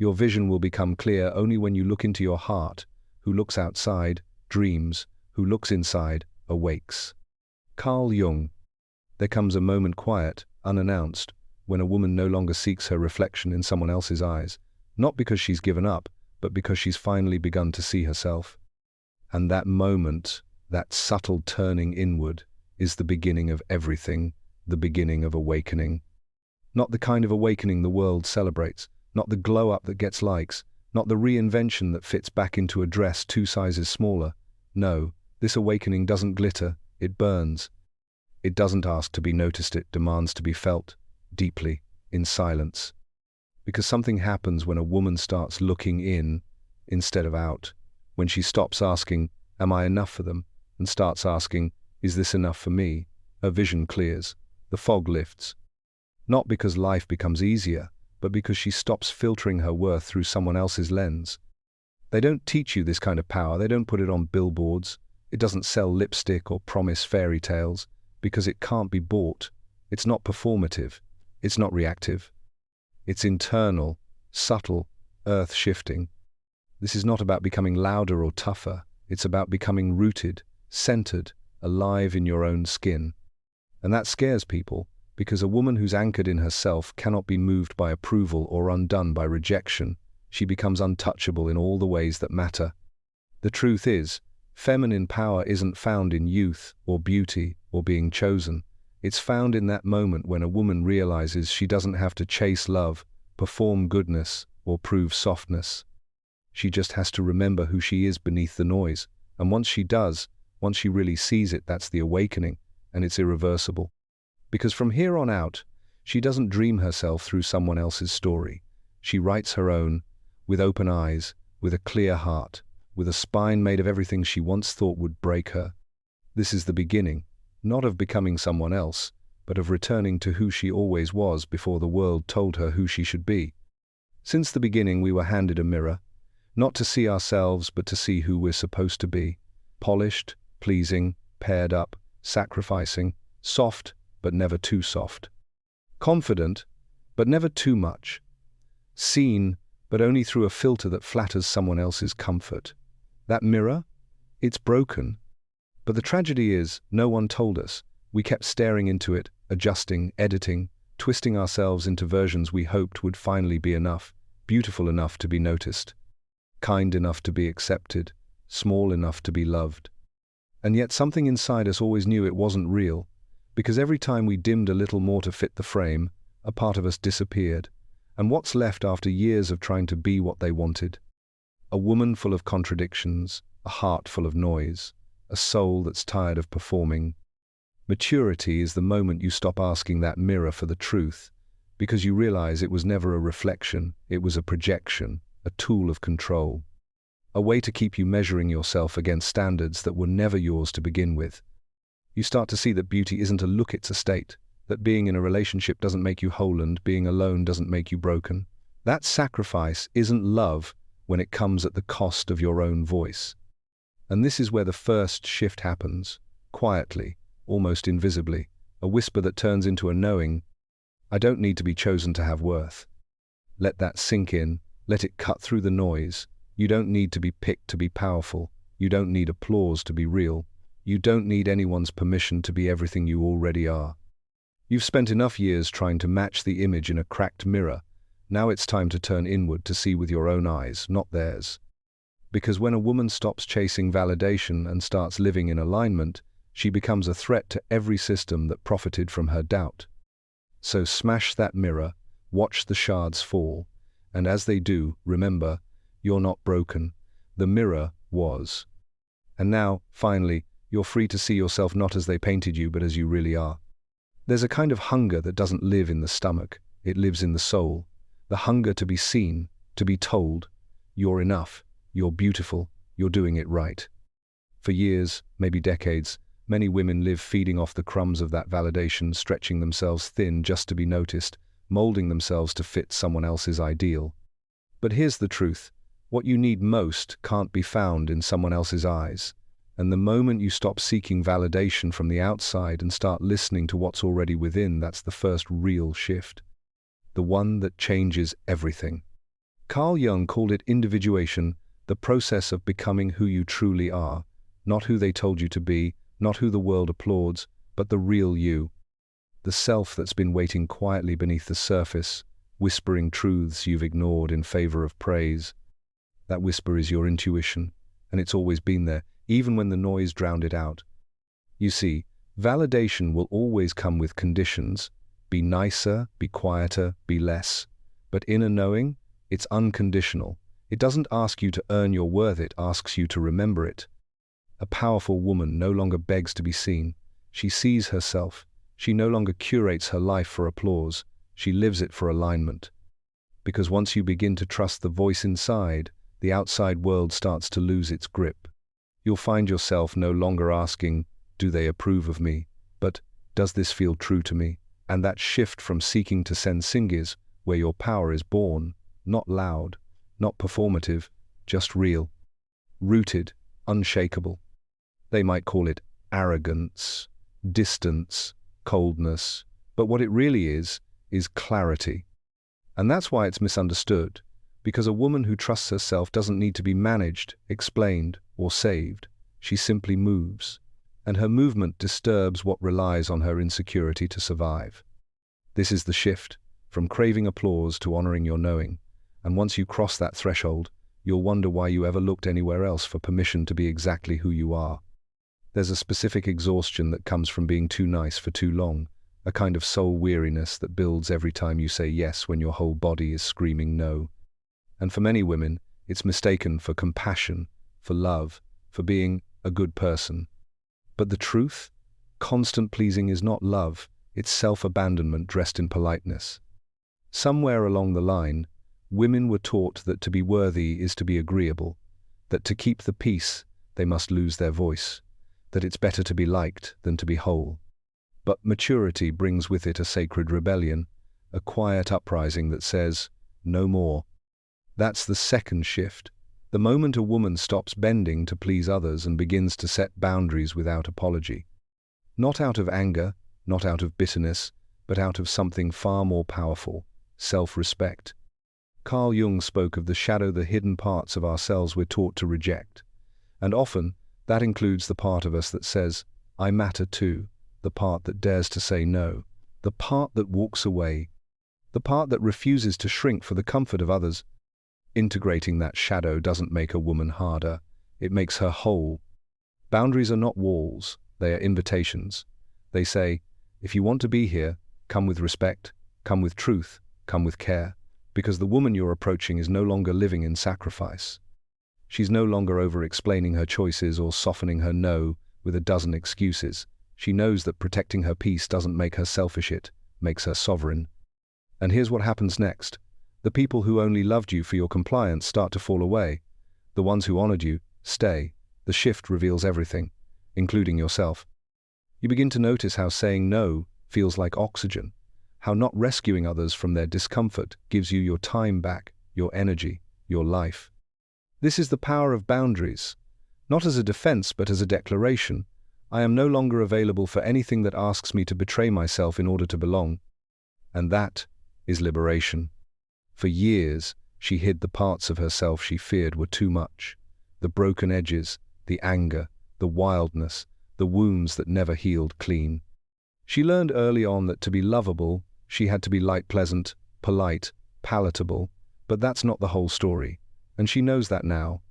Your vision will become clear only when you look into your heart. Who looks outside, dreams. Who looks inside, awakes. Carl Jung. There comes a moment quiet, unannounced, when a woman no longer seeks her reflection in someone else's eyes, not because she's given up, but because she's finally begun to see herself. And that moment, that subtle turning inward, is the beginning of everything, the beginning of awakening. Not the kind of awakening the world celebrates, not the glow-up that gets likes, not the reinvention that fits back into a dress 2 sizes smaller. No, this awakening doesn't glitter, it burns. It doesn't ask to be noticed, it demands to be felt, deeply, in silence. Because something happens when a woman starts looking in, instead of out. When she stops asking, am I enough for them? And starts asking, is this enough for me? Her vision clears, the fog lifts. Not because life becomes easier, but because she stops filtering her worth through someone else's lens. They don't teach you this kind of power, they don't put it on billboards. It doesn't sell lipstick or promise fairy tales, because it can't be bought. It's not performative, it's not reactive. It's internal, subtle, earth-shifting. This is not about becoming louder or tougher, it's about becoming rooted, centered, alive in your own skin. And that scares people, because a woman who's anchored in herself cannot be moved by approval or undone by rejection. She becomes untouchable in all the ways that matter. The truth is, feminine power isn't found in youth or beauty or being chosen. It's found in that moment when a woman realizes she doesn't have to chase love, perform goodness, or prove softness. She just has to remember who she is beneath the noise. And once she does, once she really sees it, that's the awakening, and it's irreversible. Because from here on out, she doesn't dream herself through someone else's story. She writes her own, with open eyes, with a clear heart, with a spine made of everything she once thought would break her. This is the beginning, not of becoming someone else, but of returning to who she always was before the world told her who she should be. Since the beginning, we were handed a mirror, not to see ourselves, but to see who we're supposed to be. Polished, pleasing, paired up, sacrificing, soft, but never too soft. Confident, but never too much. Seen, but only through a filter that flatters someone else's comfort. That mirror? It's broken. But the tragedy is, no one told us. We kept staring into it, adjusting, editing, twisting ourselves into versions we hoped would finally be enough, beautiful enough to be noticed, kind enough to be accepted, small enough to be loved. And yet something inside us always knew it wasn't real, because every time we dimmed a little more to fit the frame, a part of us disappeared. And what's left after years of trying to be what they wanted? A woman full of contradictions, a heart full of noise, a soul that's tired of performing. Maturity is the moment you stop asking that mirror for the truth, because you realize it was never a reflection, it was a projection, a tool of control. A way to keep you measuring yourself against standards that were never yours to begin with. You start to see that beauty isn't a look, it's a state. That being in a relationship doesn't make you whole and being alone doesn't make you broken. That sacrifice isn't love when it comes at the cost of your own voice. And this is where the first shift happens, quietly, almost invisibly, a whisper that turns into a knowing. I don't need to be chosen to have worth. Let that sink in, let it cut through the noise. You don't need to be picked to be powerful. You don't need applause to be real. You don't need anyone's permission to be everything you already are. You've spent enough years trying to match the image in a cracked mirror. Now it's time to turn inward to see with your own eyes, not theirs. Because when a woman stops chasing validation and starts living in alignment, she becomes a threat to every system that profited from her doubt. So smash that mirror, watch the shards fall, and as they do, remember, you're not broken. The mirror was. And now, finally, you're free to see yourself not as they painted you, but as you really are. There's a kind of hunger that doesn't live in the stomach, it lives in the soul. The hunger to be seen, to be told, you're enough, you're beautiful, you're doing it right. For years, maybe decades, many women live feeding off the crumbs of that validation, stretching themselves thin just to be noticed, molding themselves to fit someone else's ideal. But here's the truth, what you need most can't be found in someone else's eyes. And the moment you stop seeking validation from the outside and start listening to what's already within, that's the first real shift. The one that changes everything. Carl Jung called it individuation, the process of becoming who you truly are, not who they told you to be, not who the world applauds, but the real you. The self that's been waiting quietly beneath the surface, whispering truths you've ignored in favor of praise. That whisper is your intuition, and it's always been there, even when the noise drowned it out. You see, validation will always come with conditions. Be nicer, be quieter, be less. But inner knowing, it's unconditional. It doesn't ask you to earn your worth, it asks you to remember it. A powerful woman no longer begs to be seen. She sees herself. She no longer curates her life for applause. She lives it for alignment. Because once you begin to trust the voice inside, the outside world starts to lose its grip. You'll find yourself no longer asking, do they approve of me? But, does this feel true to me? And that shift from seeking to send singers, where your power is born, not loud, not performative, just real, rooted, unshakable. They might call it arrogance, distance, coldness, but what it really is clarity. And that's why it's misunderstood, because a woman who trusts herself doesn't need to be managed, explained, or saved. She simply moves, and her movement disturbs what relies on her insecurity to survive. This is the shift, from craving applause to honoring your knowing, and once you cross that threshold, you'll wonder why you ever looked anywhere else for permission to be exactly who you are. There's a specific exhaustion that comes from being too nice for too long, a kind of soul weariness that builds every time you say yes when your whole body is screaming no. And for many women, it's mistaken for compassion, for love, for being a good person. But the truth? Constant pleasing is not love, it's self-abandonment dressed in politeness. Somewhere along the line, women were taught that to be worthy is to be agreeable, that to keep the peace, they must lose their voice, that it's better to be liked than to be whole. But maturity brings with it a sacred rebellion, a quiet uprising that says, no more. That's the second shift, the moment a woman stops bending to please others and begins to set boundaries without apology. Not out of anger, not out of bitterness, but out of something far more powerful, self-respect. Carl Jung spoke of the shadow, the hidden parts of ourselves we're taught to reject. And often, that includes the part of us that says, I matter too, the part that dares to say no, the part that walks away, the part that refuses to shrink for the comfort of others. Integrating that shadow doesn't make a woman harder, it makes her whole. Boundaries are not walls, they are invitations. They say, if you want to be here, come with respect, come with truth, come with care, because the woman you're approaching is no longer living in sacrifice. She's no longer over-explaining her choices or softening her no with a dozen excuses. She knows that protecting her peace doesn't make her selfish, it makes her sovereign. And here's what happens next. The people who only loved you for your compliance start to fall away. The ones who honored you stay. The shift reveals everything, including yourself. You begin to notice how saying no feels like oxygen, how not rescuing others from their discomfort gives you your time back, your energy, your life. This is the power of boundaries, not as a defense but as a declaration. I am no longer available for anything that asks me to betray myself in order to belong. And that is liberation. For years, she hid the parts of herself she feared were too much. The broken edges, the anger, the wildness, the wounds that never healed clean. She learned early on that to be lovable, she had to be light, pleasant, polite, palatable, but that's not the whole story. And she knows that now.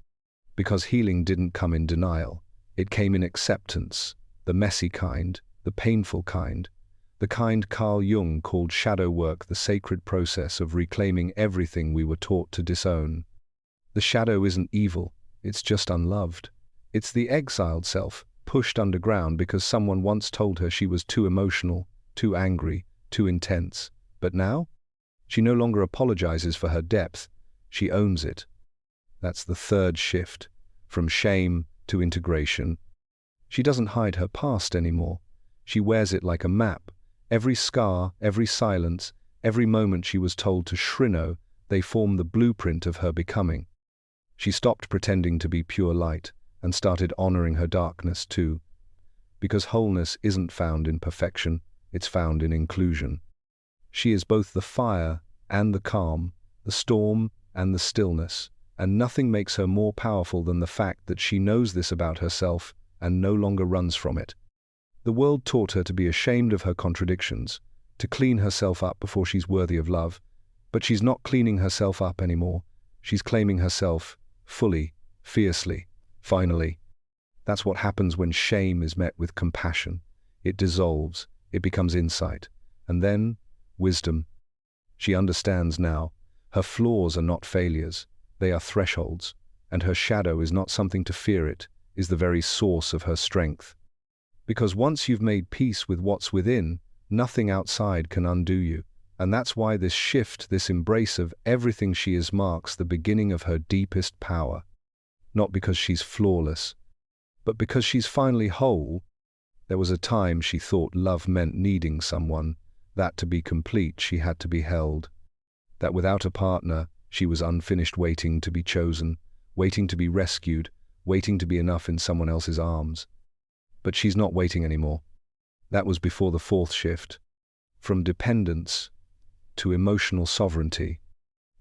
Because healing didn't come in denial. It came in acceptance, the messy kind, the painful kind, the kind Carl Jung called shadow work, the sacred process of reclaiming everything we were taught to disown. The shadow isn't evil, it's just unloved. It's the exiled self, pushed underground because someone once told her she was too emotional, too angry, too intense. But now? She no longer apologizes for her depth, she owns it. That's the third shift, from shame to integration. She doesn't hide her past anymore. She wears it like a map. Every scar, every silence, every moment she was told to shrino, they form the blueprint of her becoming. She stopped pretending to be pure light and started honoring her darkness too. Because wholeness isn't found in perfection, it's found in inclusion. She is both the fire and the calm, the storm and the stillness, and nothing makes her more powerful than the fact that she knows this about herself and no longer runs from it. The world taught her to be ashamed of her contradictions, to clean herself up before she's worthy of love, but she's not cleaning herself up anymore. She's claiming herself, fully, fiercely, finally. That's what happens when shame is met with compassion. It dissolves, it becomes insight, and then, wisdom. She understands now. Her flaws are not failures, they are thresholds, and her shadow is not something to fear, it is the very source of her strength. Because once you've made peace with what's within, nothing outside can undo you, and that's why this shift, this embrace of everything she is marks the beginning of her deepest power. Not because she's flawless, but because she's finally whole. There was a time she thought love meant needing someone, that to be complete she had to be held. That without a partner, she was unfinished, waiting to be chosen, waiting to be rescued, waiting to be enough in someone else's arms. But she's not waiting anymore. That was before the fourth shift. From dependence to emotional sovereignty.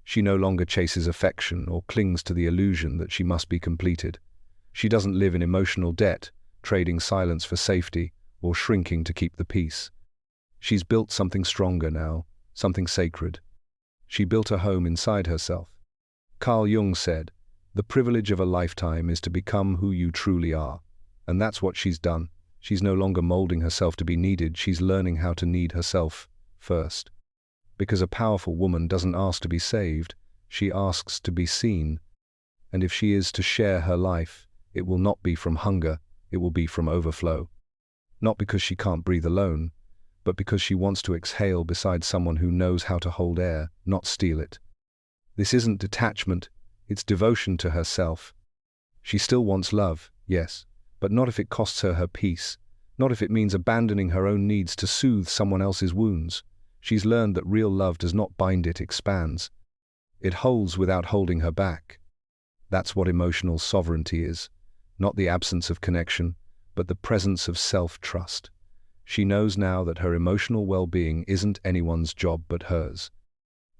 She no longer chases affection or clings to the illusion that she must be completed. She doesn't live in emotional debt, trading silence for safety or shrinking to keep the peace. She's built something stronger now, something sacred. She built a home inside herself. Carl Jung said, "The privilege of a lifetime is to become who you truly are." And that's what she's done. She's no longer molding herself to be needed, she's learning how to need herself first. Because a powerful woman doesn't ask to be saved, she asks to be seen. And if she is to share her life, it will not be from hunger, it will be from overflow. Not because she can't breathe alone, but because she wants to exhale beside someone who knows how to hold air, not steal it. This isn't detachment, it's devotion to herself. She still wants love, yes, but not if it costs her her peace, not if it means abandoning her own needs to soothe someone else's wounds. She's learned that real love does not bind, it expands. It holds without holding her back. That's what emotional sovereignty is, not the absence of connection, but the presence of self-trust. She knows now that her emotional well-being isn't anyone's job but hers.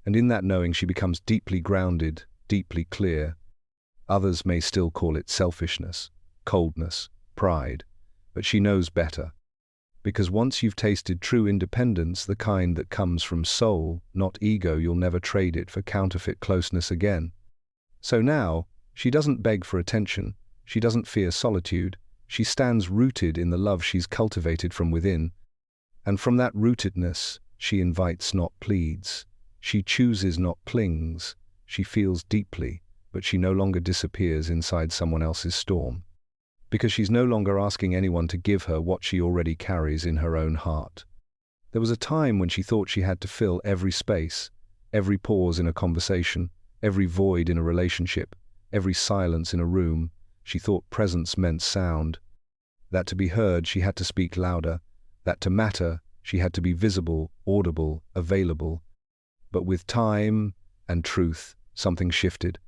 And in that knowing she becomes deeply grounded, deeply clear. Others may still call it selfishness, coldness, pride, but she knows better. Because once you've tasted true independence, the kind that comes from soul, not ego, you'll never trade it for counterfeit closeness again. So now, she doesn't beg for attention, she doesn't fear solitude, she stands rooted in the love she's cultivated from within. And from that rootedness, she invites, not pleads. She chooses, not clings. She feels deeply, but she no longer disappears inside someone else's storm. Because she's no longer asking anyone to give her what she already carries in her own heart. There was a time when she thought she had to fill every space, every pause in a conversation, every void in a relationship, every silence in a room. She thought presence meant sound. That to be heard, she had to speak louder. That to matter, she had to be visible, audible, available. But with time and truth, something shifted.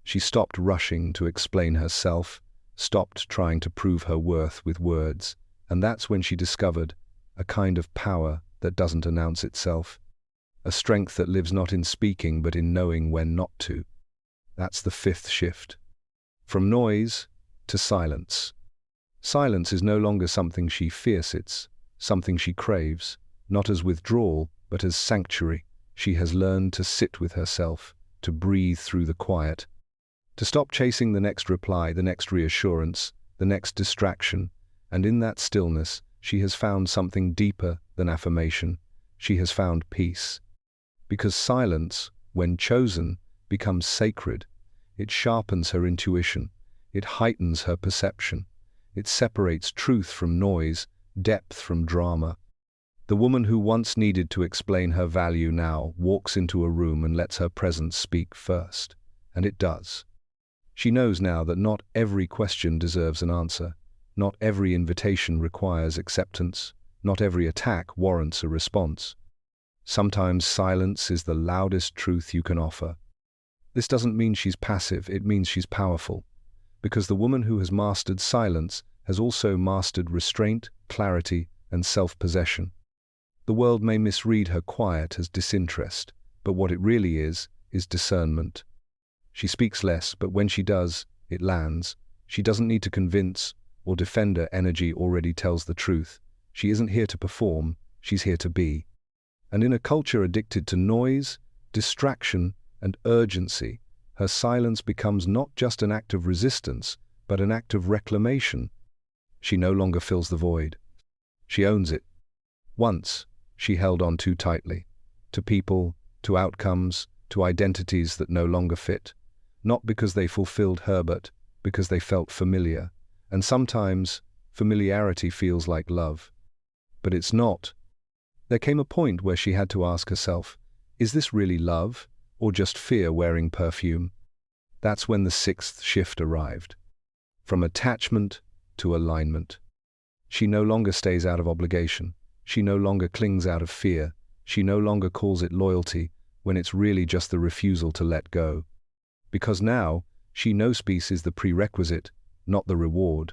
She stopped rushing to explain herself, stopped trying to prove her worth with words, and that's when she discovered a kind of power that doesn't announce itself, a strength that lives not in speaking but in knowing when not to. That's the fifth shift. From noise to silence. Silence is no longer something she fears, it's something she craves, not as withdrawal, but as sanctuary. She has learned to sit with herself, to breathe through the quiet, to stop chasing the next reply, the next reassurance, the next distraction, and in that stillness, she has found something deeper than affirmation. She has found peace. Because silence, when chosen, becomes sacred. It sharpens her intuition. It heightens her perception. It separates truth from noise, depth from drama. The woman who once needed to explain her value now walks into a room and lets her presence speak first. And it does. She knows now that not every question deserves an answer. Not every invitation requires acceptance. Not every attack warrants a response. Sometimes silence is the loudest truth you can offer. This doesn't mean she's passive, it means she's powerful. Because the woman who has mastered silence has also mastered restraint, clarity, and self-possession. The world may misread her quiet as disinterest, but what it really is discernment. She speaks less, but when she does, it lands. She doesn't need to convince or defend. Her energy already tells the truth. She isn't here to perform, she's here to be. And in a culture addicted to noise, distraction, and urgency, her silence becomes not just an act of resistance, but an act of reclamation. She no longer fills the void. She owns it. Once, she held on too tightly. To people, to outcomes, to identities that no longer fit. Not because they fulfilled her, but because they felt familiar. And sometimes, familiarity feels like love. But it's not. There came a point where she had to ask herself, is this really love, or just fear wearing perfume? That's when the sixth shift arrived. From attachment to alignment. She no longer stays out of obligation. She no longer clings out of fear. She no longer calls it loyalty when it's really just the refusal to let go. Because now, she knows peace is the prerequisite, not the reward.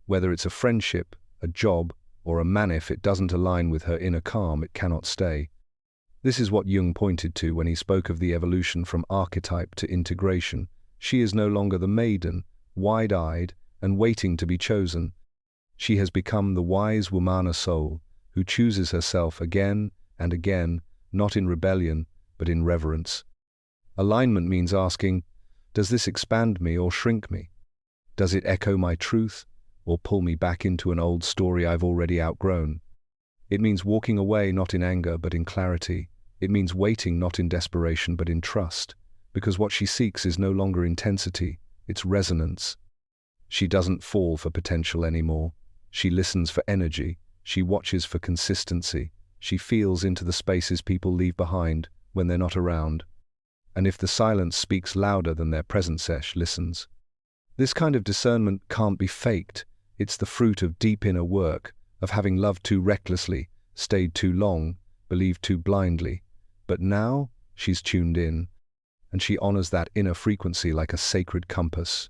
Whether it's a friendship, a job, or a man, if it doesn't align with her inner calm, it cannot stay. This is what Jung pointed to when he spoke of the evolution from archetype to integration. She is no longer the maiden, wide-eyed and waiting to be chosen. She has become the wise womana soul, who chooses herself again and again, not in rebellion, but in reverence. Alignment means asking, does this expand me or shrink me? Does it echo my truth, or pull me back into an old story I've already outgrown? It means walking away not in anger, but in clarity. It means waiting not in desperation, but in trust, because what she seeks is no longer intensity, it's resonance. She doesn't fall for potential anymore. She listens for energy. She watches for consistency. She feels into the spaces people leave behind when they're not around. And if the silence speaks louder than their presence, listens. This kind of discernment can't be faked. It's the fruit of deep inner work, of having loved too recklessly, stayed too long, believed too blindly. But now, she's tuned in, and she honors that inner frequency like a sacred compass.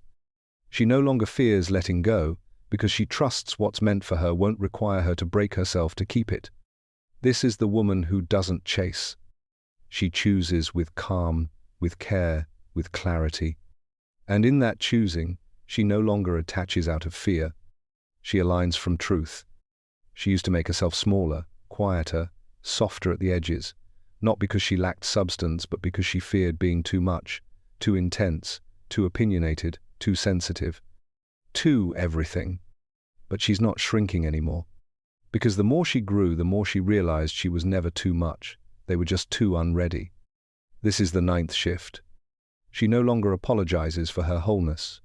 She no longer fears letting go, because she trusts what's meant for her won't require her to break herself to keep it. This is the woman who doesn't chase. She chooses with calm, with care, with clarity. And in that choosing, she no longer attaches out of fear. She aligns from truth. She used to make herself smaller, quieter, softer at the edges, not because she lacked substance, but because she feared being too much, too intense, too opinionated, too sensitive, too everything. But she's not shrinking anymore. Because the more she grew, the more she realized she was never too much. They were just too unready. This is the ninth shift. She no longer apologizes for her wholeness.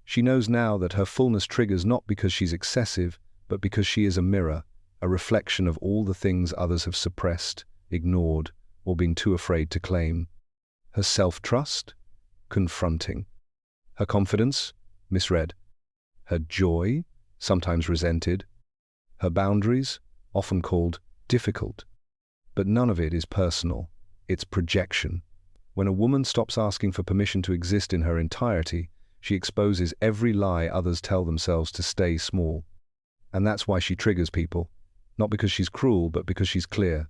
She knows now that her fullness triggers not because she's excessive, but because she is a mirror, a reflection of all the things others have suppressed, ignored, or been too afraid to claim. Her self-trust? Confronting. Her confidence? Misread. Her joy? Sometimes resented. Her boundaries? Often called difficult. But none of it is personal. It's projection. When a woman stops asking for permission to exist in her entirety, she exposes every lie others tell themselves to stay small. And that's why she triggers people. Not because she's cruel, but because she's clear.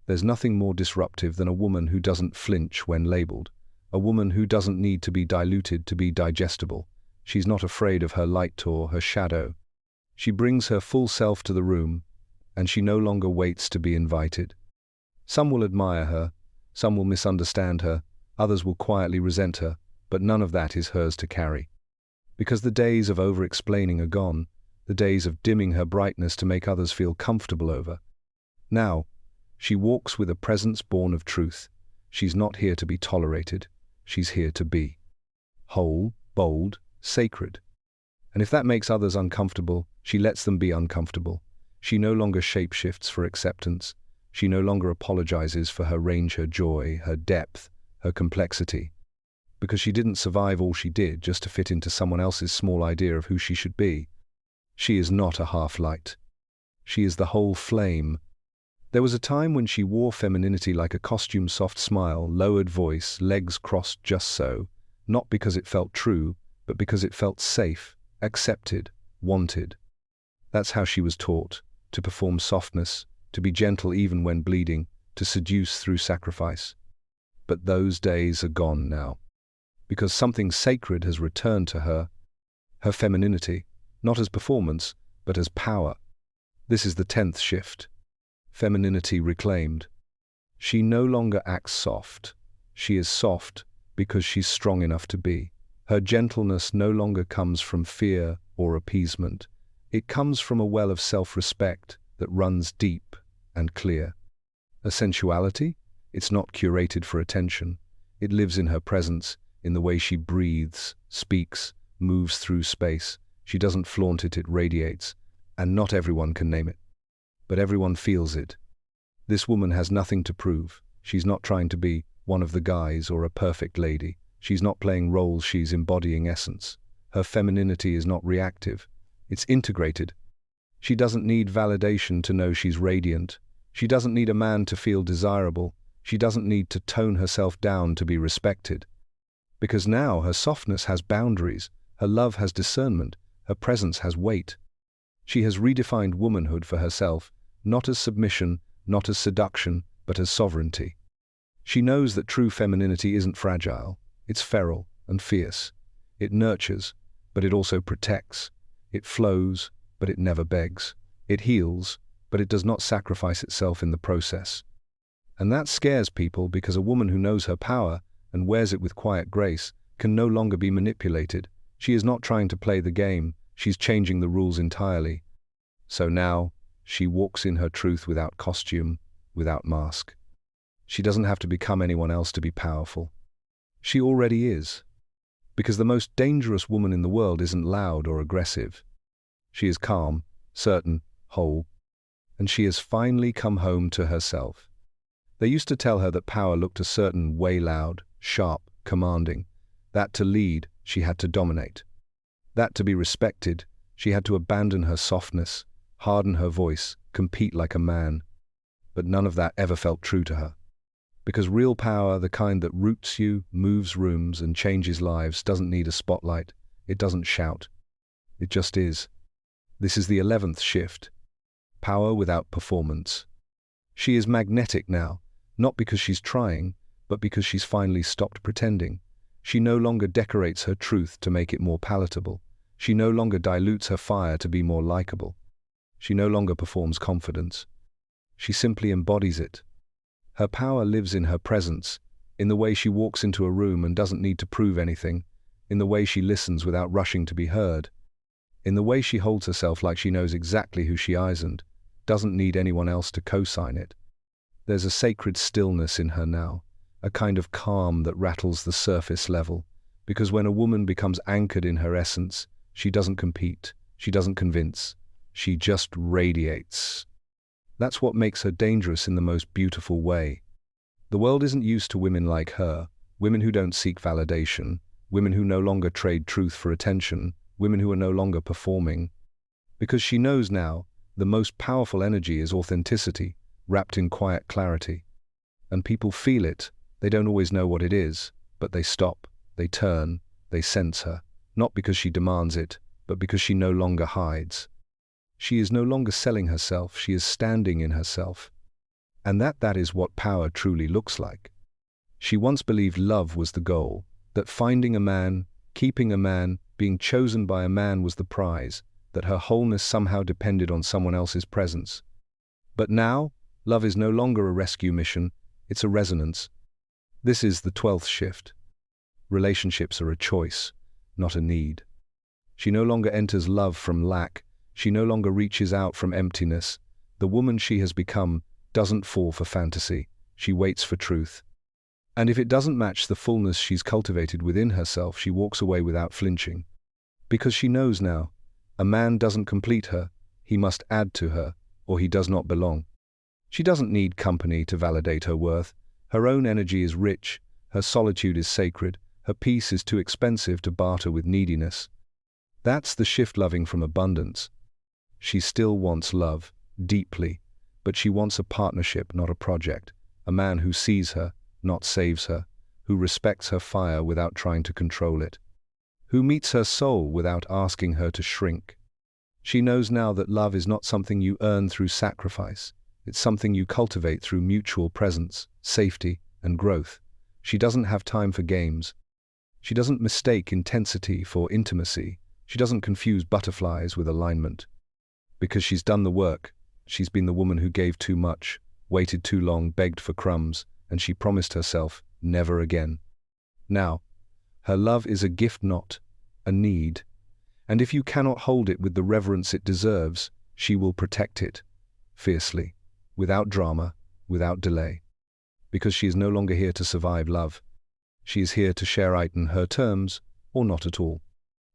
There's nothing more disruptive than a woman who doesn't flinch when labeled. A woman who doesn't need to be diluted to be digestible. She's not afraid of her light or her shadow. She brings her full self to the room, and she no longer waits to be invited. Some will admire her, some will misunderstand her, others will quietly resent her, but none of that is hers to carry. Because the days of over-explaining are gone, the days of dimming her brightness to make others feel comfortable over. Now, she walks with a presence born of truth. She's not here to be tolerated, she's here to be. Whole, bold, sacred. And if that makes others uncomfortable, she lets them be uncomfortable. She no longer shapeshifts for acceptance. She no longer apologizes for her range, her joy, her depth, her complexity. Because she didn't survive all she did just to fit into someone else's small idea of who she should be. She is not a half-light. She is the whole flame. There was a time when she wore femininity like a costume, soft smile, lowered voice, legs crossed just so, not because it felt true, but because it felt safe, accepted, wanted. That's how she was taught, to perform softness, to be gentle even when bleeding, to seduce through sacrifice. But those days are gone now. because something sacred has returned to her, her femininity, not as performance, but as power. This is the 10th shift. Femininity reclaimed. She no longer acts soft. She is soft because she's strong enough to be. Her gentleness no longer comes from fear or appeasement. It comes from a well of self-respect that runs deep and clear. A sensuality? It's not curated for attention. It lives in her presence, in the way she breathes, speaks, moves through space. She doesn't flaunt it, it radiates. And not everyone can name it. But everyone feels it. This woman has nothing to prove. She's not trying to be one of the guys or a perfect lady. She's not playing roles, she's embodying essence. Her femininity is not reactive. It's integrated. She doesn't need validation to know she's radiant. She doesn't need a man to feel desirable. She doesn't need to tone herself down to be respected. Because now her softness has boundaries, her love has discernment, her presence has weight. She has redefined womanhood for herself, not as submission, not as seduction, but as sovereignty. She knows that true femininity isn't fragile. It's feral and fierce. It nurtures, but it also protects. It flows, but it never begs. It heals, but it does not sacrifice itself in the process. And that scares people because a woman who knows her power and wears it with quiet grace can no longer be manipulated. She is not trying to play the game, she's changing the rules entirely. So now, she walks in her truth without costume, without mask. She doesn't have to become anyone else to be powerful. She already is. Because the most dangerous woman in the world isn't loud or aggressive. She is calm, certain, whole, and she has finally come home to herself. They used to tell her that power looked a certain way, loud, sharp, commanding. That to lead, she had to dominate. That to be respected, she had to abandon her softness, harden her voice, compete like a man. But none of that ever felt true to her. Because real power, the kind that roots you, moves rooms, and changes lives, doesn't need a spotlight. It doesn't shout. It just is. This is the 11th shift. Power without performance. She is magnetic now, not because she's trying, but because she's finally stopped pretending. She no longer decorates her truth to make it more palatable. She no longer dilutes her fire to be more likable. She no longer performs confidence. She simply embodies it. Her power lives in her presence, in the way she walks into a room and doesn't need to prove anything, in the way she listens without rushing to be heard, in the way she holds herself like she knows exactly who she is and doesn't need anyone else to co-sign it. There's a sacred stillness in her now, a kind of calm that rattles the surface level, because when a woman becomes anchored in her essence, she doesn't compete, she doesn't convince, she just radiates. That's what makes her dangerous in the most beautiful way. The world isn't used to women like her, women who don't seek validation, women who no longer trade truth for attention, women who are no longer performing. Because she knows now, the most powerful energy is authenticity, wrapped in quiet clarity. And people feel it. They don't always know what it is, but they stop, they turn, they sense her, not because she demands it, but because she no longer hides. She is no longer selling herself, she is standing in herself. And that is what power truly looks like. She once believed love was the goal, that finding a man, keeping a man, being chosen by a man was the prize, that her wholeness somehow depended on someone else's presence. But now, love is no longer a rescue mission, it's a resonance. This is the 12th shift. Relationships are a choice, not a need. She no longer enters love from lack. She no longer reaches out from emptiness. The woman she has become doesn't fall for fantasy. She waits for truth. And if it doesn't match the fullness she's cultivated within herself, she walks away without flinching. Because she knows now, a man doesn't complete her, he must add to her, or he does not belong. She doesn't need company to validate her worth. Her own energy is rich, her solitude is sacred, her peace is too expensive to barter with neediness. That's the shift loving from abundance. She still wants love, deeply, but she wants a partnership, not a project, a man who sees her, not saves her, who respects her fire without trying to control it, who meets her soul without asking her to shrink. She knows now that love is not something you earn through sacrifice, it's something you cultivate through mutual presence, safety, and growth. She doesn't have time for games. She doesn't mistake intensity for intimacy. She doesn't confuse butterflies with alignment. Because she's done the work. She's been the woman who gave too much, waited too long, begged for crumbs, and she promised herself never again. Now, her love is a gift, not a need. And if you cannot hold it with the reverence it deserves, she will protect it, fiercely, without drama, without delay. Because she is no longer here to survive love. She is here to share it in her terms, or not at all.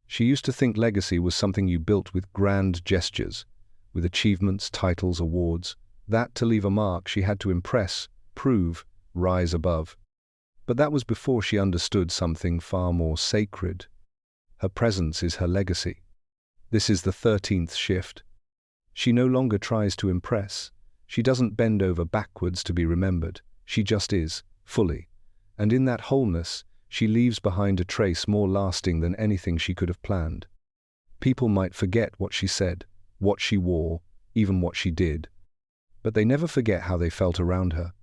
She used to think legacy was something you built with grand gestures, with achievements, titles, awards. That to leave a mark she had to impress, prove, rise above. But that was before she understood something far more sacred. Her presence is her legacy. This is the 13th shift. She no longer tries to impress. She doesn't bend over backwards to be remembered. She just is, fully. And in that wholeness, she leaves behind a trace more lasting than anything she could have planned. People might forget what she said, what she wore, even what she did. But they never forget how they felt around her.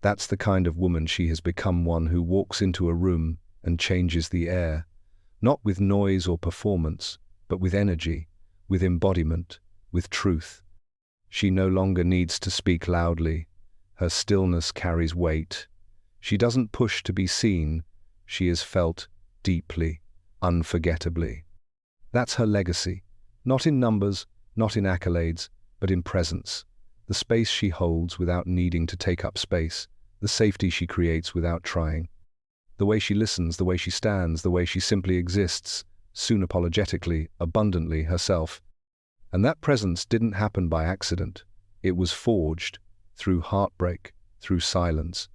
That's the kind of woman she has become, one who walks into a room and changes the air, not with noise or performance, but with energy, with embodiment, with truth. She no longer needs to speak loudly. Her stillness carries weight. She doesn't push to be seen. She is felt deeply, unforgettably. That's her legacy, not in numbers, not in accolades, but in presence. The space she holds without needing to take up space, the safety she creates without trying. The way she listens, the way she stands, the way she simply exists, soon apologetically, abundantly herself. And that presence didn't happen by accident. It was forged through heartbreak, through silence,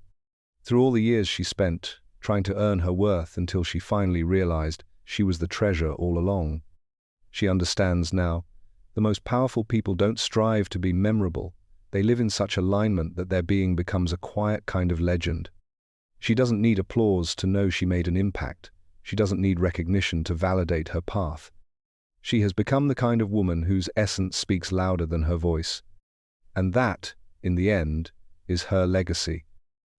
through all the years she spent trying to earn her worth until she finally realized she was the treasure all along. She understands now. The most powerful people don't strive to be memorable. They live in such alignment that their being becomes a quiet kind of legend. She doesn't need applause to know she made an impact. She doesn't need recognition to validate her path. She has become the kind of woman whose essence speaks louder than her voice. And that, in the end, is her legacy.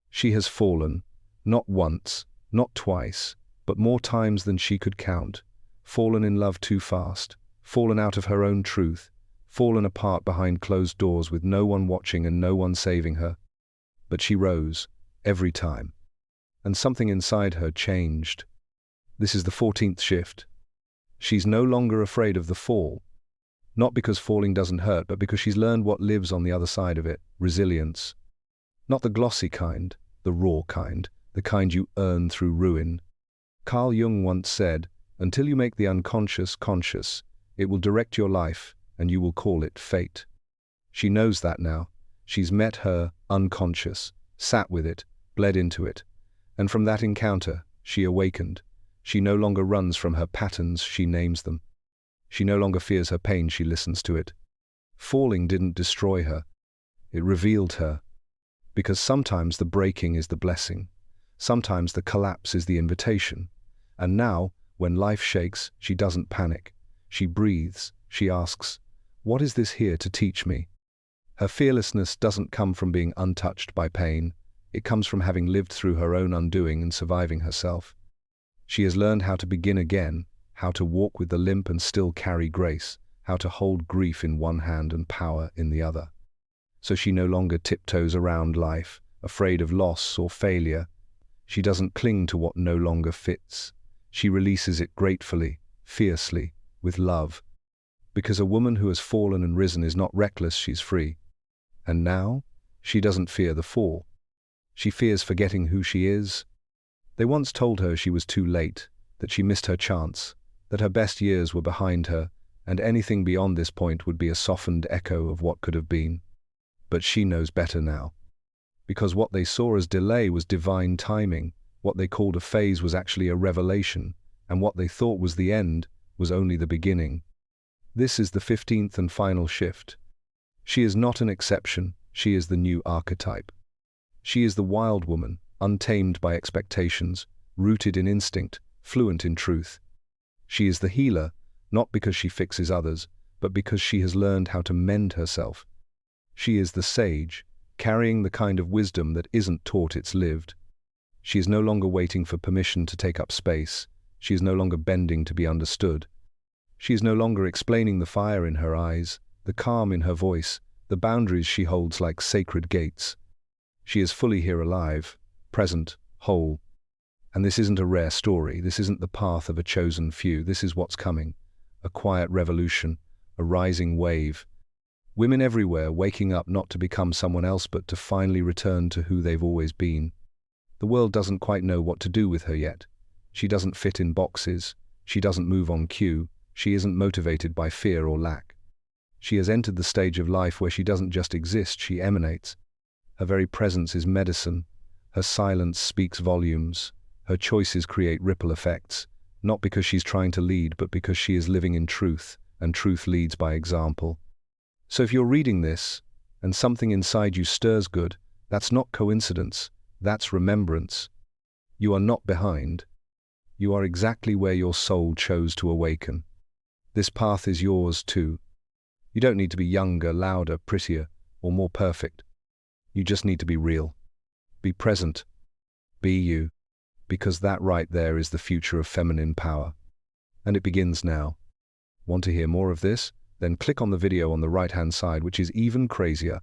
She has fallen, not once, not twice, but more times than she could count. Fallen in love too fast, fallen out of her own truth, fallen apart behind closed doors with no one watching and no one saving her. But she rose, every time. And something inside her changed. This is the 14th shift. She's no longer afraid of the fall. Not because falling doesn't hurt, but because she's learned what lives on the other side of it, resilience. Not the glossy kind, the raw kind, the kind you earn through ruin. Carl Jung once said, "Until you make the unconscious conscious, it will direct your life, and you will call it fate." She knows that now. She's met her unconscious, sat with it, bled into it. And from that encounter, she awakened. She no longer runs from her patterns, she names them. She no longer fears her pain, she listens to it. Falling didn't destroy her. It revealed her. Because sometimes the breaking is the blessing. Sometimes the collapse is the invitation. And now, when life shakes, she doesn't panic. She breathes. She asks, "What is this here to teach me?" Her fearlessness doesn't come from being untouched by pain. It comes from having lived through her own undoing and surviving herself. She has learned how to begin again, how to walk with the limp and still carry grace, how to hold grief in one hand and power in the other. So she no longer tiptoes around life, afraid of loss or failure. She doesn't cling to what no longer fits. She releases it gratefully, fiercely, with love. Because a woman who has fallen and risen is not reckless, she's free. And now, she doesn't fear the fall. She fears forgetting who she is. They once told her she was too late, that she missed her chance, that her best years were behind her, and anything beyond this point would be a softened echo of what could have been. But she knows better now. Because what they saw as delay was divine timing, what they called a phase was actually a revelation, and what they thought was the end was only the beginning. This is the 15th and final shift. She is not an exception, she is the new archetype. She is the wild woman, untamed by expectations, rooted in instinct, fluent in truth. She is the healer, not because she fixes others, but because she has learned how to mend herself. She is the sage, carrying the kind of wisdom that isn't taught, it's lived. She is no longer waiting for permission to take up space. She is no longer bending to be understood. She is no longer explaining the fire in her eyes, the calm in her voice, the boundaries she holds like sacred gates. She is fully here, alive, present, whole. And this isn't a rare story. This isn't the path of a chosen few. This is what's coming. A quiet revolution, a rising wave. Women everywhere waking up not to become someone else but to finally return to who they've always been. The world doesn't quite know what to do with her yet. She doesn't fit in boxes. She doesn't move on cue. She isn't motivated by fear or lack. She has entered the stage of life where she doesn't just exist, she emanates. Her very presence is medicine. Her silence speaks volumes. Her choices create ripple effects, not because she's trying to lead, but because she is living in truth, and truth leads by example. So if you're reading this, and something inside you stirs good, that's not coincidence, that's remembrance. You are not behind. You are exactly where your soul chose to awaken. This path is yours too. You don't need to be younger, louder, prettier, or more perfect. You just need to be real. Be present. Be you. Because that right there is the future of feminine power. And it begins now. Want to hear more of this? Then click on the video on the right-hand side, which is even crazier.